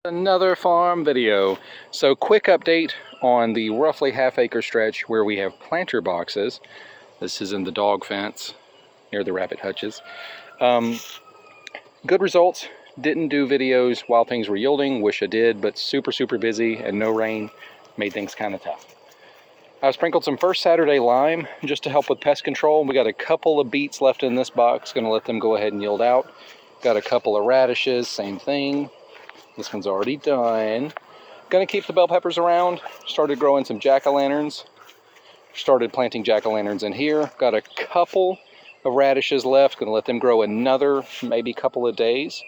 Another farm video. So quick update on the roughly half-acre stretch where we have planter boxes. This is in the dog fence near the rabbit hutches. Good results. Didn't do videos while things were yielding. Wish I did, but super busy and no rain made things kind of tough. I sprinkled some First Saturday lime just to help with pest control. We got a couple of beets left in this box. Gonna let them go ahead and yield out. Got a couple of radishes, same thing. This one's already done. Gonna keep the bell peppers around. Started growing some jack-o'-lanterns. Started planting jack-o'-lanterns in here. Got a couple of radishes left. Gonna let them grow another maybe couple of days.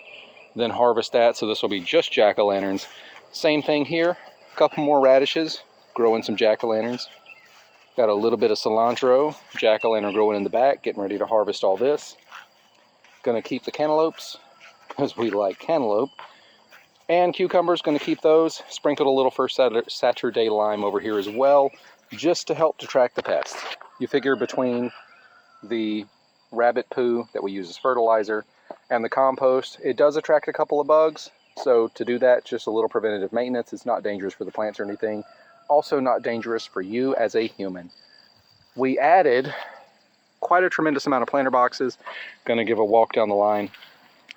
Then harvest that, so this will be just jack-o'-lanterns. Same thing here. A couple more radishes. Growing some jack-o'-lanterns. Got a little bit of cilantro. Jack-o'-lantern growing in the back. Getting ready to harvest all this. Gonna keep the cantaloupes, because we like cantaloupe. And cucumbers, going to keep those. Sprinkled a little First Saturday lime over here as well, just to help detract the pests. You figure between the rabbit poo that we use as fertilizer and the compost, it does attract a couple of bugs. So to do that, just a little preventative maintenance. It's not dangerous for the plants or anything. Also not dangerous for you as a human. We added quite a tremendous amount of planter boxes. Going to give a walk down the line,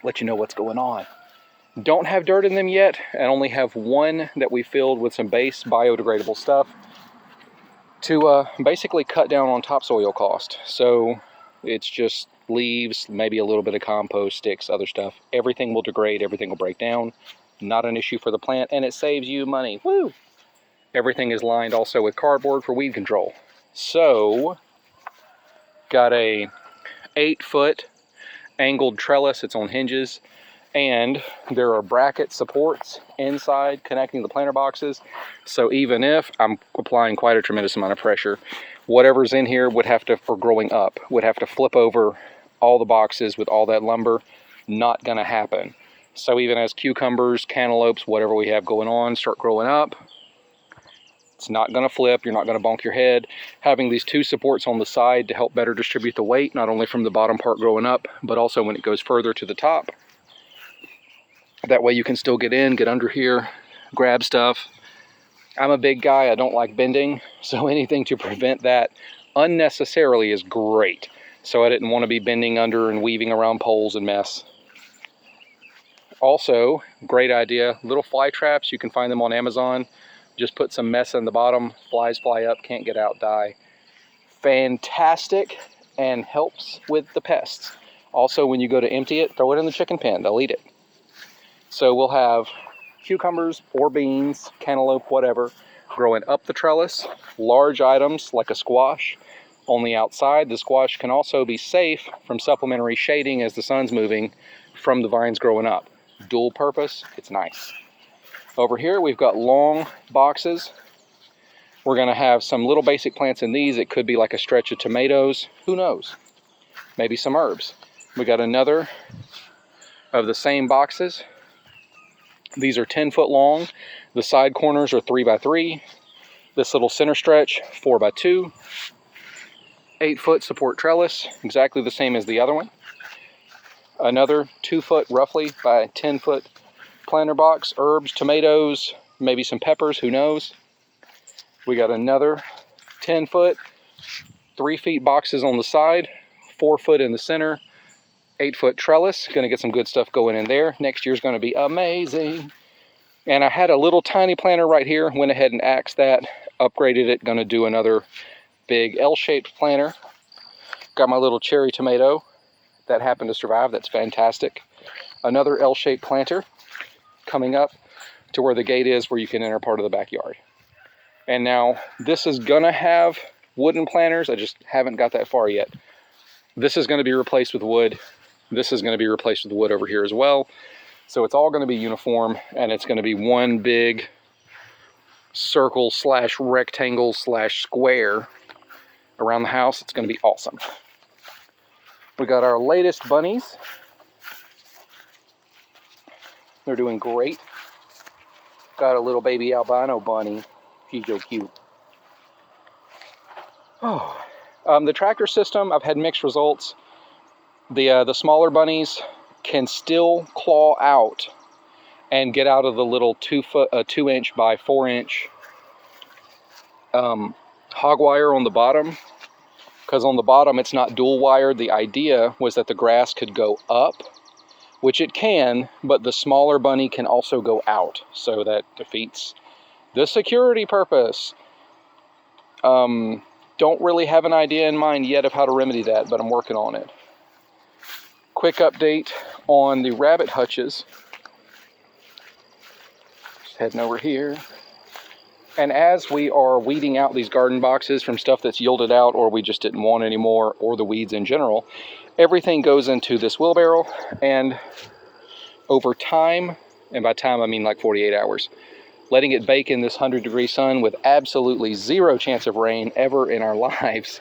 let you know what's going on. Don't have dirt in them yet, and only have one that we filled with some base biodegradable stuff to basically cut down on topsoil cost. So it's just leaves, maybe a little bit of compost, sticks, other stuff. Everything will degrade, everything will break down. Not an issue for the plant, and it saves you money. Woo! Everything is lined also with cardboard for weed control. So, got a 8-foot angled trellis. It's on hinges. And there are bracket supports inside connecting the planter boxes. So even if I'm applying quite a tremendous amount of pressure, whatever's in here would have to, for growing up, would have to flip over all the boxes with all that lumber. Not gonna happen. So even as cucumbers, cantaloupes, whatever we have going on, start growing up, it's not gonna flip, you're not gonna bonk your head. Having these two supports on the side to help better distribute the weight, not only from the bottom part growing up, but also when it goes further to the top. That way you can still get in, get under here, grab stuff. I'm a big guy, I don't like bending, so anything to prevent that unnecessarily is great. So I didn't want to be bending under and weaving around poles and mess. Also, great idea, little fly traps, you can find them on Amazon. Just put some mess in the bottom, flies fly up, can't get out, die. Fantastic, and helps with the pests. Also, when you go to empty it, throw it in the chicken pen, they'll eat it. So we'll have cucumbers or beans, cantaloupe, whatever, growing up the trellis. Large items like a squash on the outside. The squash can also be safe from supplementary shading as the sun's moving from the vines growing up. Dual purpose, it's nice. Over here we've got long boxes. We're going to have some little basic plants in these. It could be like a stretch of tomatoes. Who knows? Maybe some herbs. We got another of the same boxes. These are 10 foot long. The side corners are 3 by 3. This little center stretch, 4 by 2. 8-foot support trellis, exactly the same as the other one. Another 2-foot roughly by 10-foot planter box, herbs, tomatoes, maybe some peppers, who knows. We got another 10-foot, 3 feet boxes on the side, 4 foot in the center. 8-foot trellis, gonna get some good stuff going in there. Next year's gonna be amazing. And I had a little tiny planter right here, went ahead and axed that, upgraded it, gonna do another big L-shaped planter. Got my little cherry tomato that happened to survive, that's fantastic. Another L-shaped planter coming up to where the gate is where you can enter part of the backyard. And now this is gonna have wooden planters, I just haven't got that far yet. This is gonna be replaced with wood. This is going to be replaced with wood over here as well. So it's all going to be uniform, and it's going to be one big circle slash rectangle slash square around the house. It's going to be awesome. We got our latest bunnies. They're doing great. Got a little baby albino bunny. She's so cute. Oh, the tractor system, I've had mixed results. The smaller bunnies can still claw out and get out of the little 2 inch by 4 inch hog wire on the bottom, because on the bottom it's not dual wired. The idea was that the grass could go up, which it can, but the smaller bunny can also go out, so that defeats the security purpose. Don't really have an idea in mind yet of how to remedy that, but I'm working on it. Quick update on the rabbit hutches. Just heading over here. And as we are weeding out these garden boxes from stuff that's yielded out or we just didn't want anymore, or the weeds in general, everything goes into this wheelbarrow, and over time, and by time I mean like 48 hours, letting it bake in this 100-degree sun with absolutely zero chance of rain ever in our lives,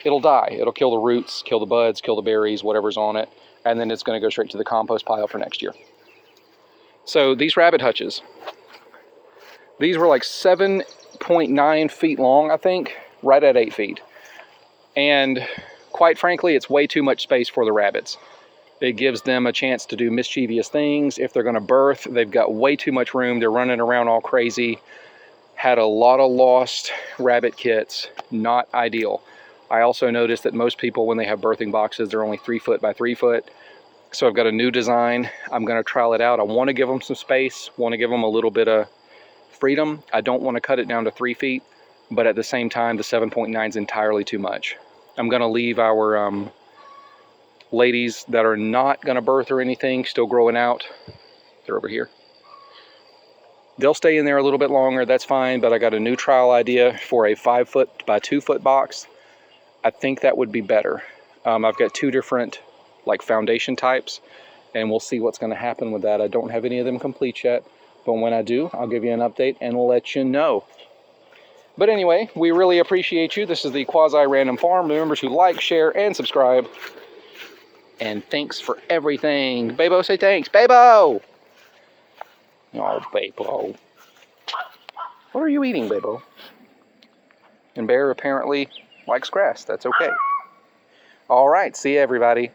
it'll die. It'll kill the roots, kill the buds, kill the berries, whatever's on it, and then it's going to go straight to the compost pile for next year. So these rabbit hutches, these were like 7.9 feet long, I think, right at 8 feet. And quite frankly, it's way too much space for the rabbits. It gives them a chance to do mischievous things. If they're going to birth, they've got way too much room. They're running around all crazy. Had a lot of lost rabbit kits. Not ideal. I also noticed that most people, when they have birthing boxes, they're only 3 foot by 3 foot. So I've got a new design. I'm going to trial it out. I want to give them some space. Want to give them a little bit of freedom. I don't want to cut it down to 3 feet, but at the same time, the 7.9 is entirely too much. I'm going to leave our ladies that are not going to birth or anything still growing out. They're over here. They'll stay in there a little bit longer. That's fine, but I got a new trial idea for a 5 foot by 2 foot box. I think that would be better. I've got 2 different like foundation types, and we'll see what's going to happen with that. I don't have any of them complete yet, but when I do, I'll give you an update and let you know. But anyway, we really appreciate you. This is the Quasi-Random Farm. Remember to like, share, and subscribe. And thanks for everything. Babo, say thanks. Babo! Oh, Babo. What are you eating, Babo? And Bear apparently likes grass. That's okay. All right, see you, everybody.